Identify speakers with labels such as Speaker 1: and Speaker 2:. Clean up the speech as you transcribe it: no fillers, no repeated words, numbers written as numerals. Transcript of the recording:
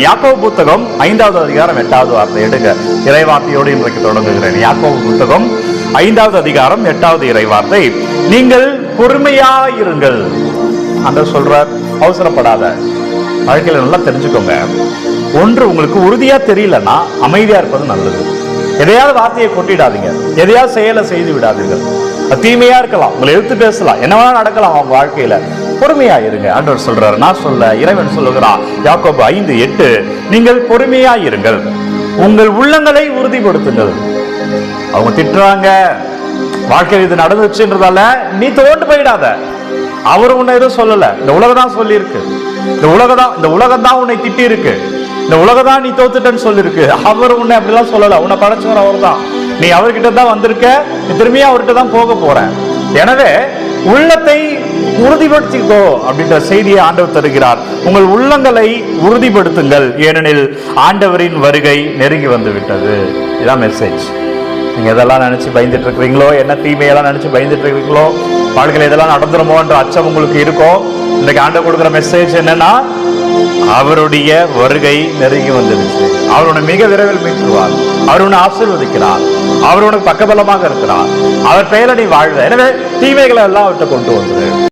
Speaker 1: யாக்கோபு புத்தகம் 5வது அதிகாரம் 8வது வார்த்தை எடுங்க. இறைவார்த்தையோடு இன்றைக்கு தொடங்குகிறேன். யாக்கோபு புத்தகம் 5வது அதிகாரம் 8வது இறைவார்த்தை. நீங்கள் பொறுமையாயிருங்கள். அந்த சொல்றார், அவசரப்படாத. வாழ்க்கையில நல்லா தெரிஞ்சுக்கோங்க. ஒன்று உங்களுக்கு உறுதியா தெரியலன்னா அமைதியா இருப்பது நல்லது. எதையாவது வார்த்தையை கொட்டிடாதீங்க, எதையாவது செயலை செய்து விடாதீர்கள். தீமையா இருக்கலாம், உங்களை எழுத்து பேசலாம், என்ன வேணா நடக்கலாம் அவங்க வாழ்க்கையில. பொறுமையா இருங்க. ஆண்டவர் சொல்றாரு, நான் சொல்ல, இறைவன் சொல்லுகிறான். யாக்கோபு 5:8, நீங்கள் பொறுமையா இருங்கள், உங்கள் உள்ளங்களை உறுதிப்படுத்துங்கள். அவங்க திட்டுறாங்க, வாழ்க்கையில் இது நடந்துச்சுன்றதால நீ தோண்டு போயிடாத. அவர் உன்னை எதுவும் சொல்லல, இந்த உலகம் தான் சொல்லி இருக்கு. இந்த உலகம் தான் உன்னை திட்டி இருக்கு. இந்த உலகம் தான் நீ தோத்துட்டன்னு சொல்லிருக்கு. அவர் உன்னை அப்படிலாம் சொல்லல. உன்னை படைச்சவர் அவர் தான். நீ அவர்கிட்ட தான் வந்திருக்க, நீ திரும்பியா அவர்கிட்ட தான் போக போற. எனவே உள்ளத்தை உறுதிப்படுத்திக்கோ அப்படின்ற செய்தியை ஆண்டவர் தருகிறார். உங்கள் உள்ளங்களை உறுதிப்படுத்துங்கள், ஏனெனில் ஆண்டவரின் வருகை நெருங்கி வந்து விட்டது. இதான் மெசேஜ். நீங்க எதெல்லாம் நினைச்சு பயந்துட்டு இருக்கிறீங்களோ, என்ன தீமையெல்லாம் நினைச்சு பயந்துட்டு இருக்கிறீங்களோ, வாழ்க்கையில் இதெல்லாம் நடந்துருமோன்ற அச்சம் உங்களுக்கு இருக்கோ, இன்றைக்கு ஆண்டவர் கொடுக்குற மெசேஜ் என்னன்னா, அவருடைய வருகை நெருங்கி வந்துருச்சு. அவர் உன்னை மிக விரைவில் மீட்டுருவார். அவர் உன்னை ஆசீர்வதிக்கிறார். அவர் உனக்கு பக்கபலமாக இருக்கிறார். அவர் பெயரை நீ வாழ்க. எனவே தீமைகளை எல்லாம் அவர்கிட்ட கொண்டு வந்துரு.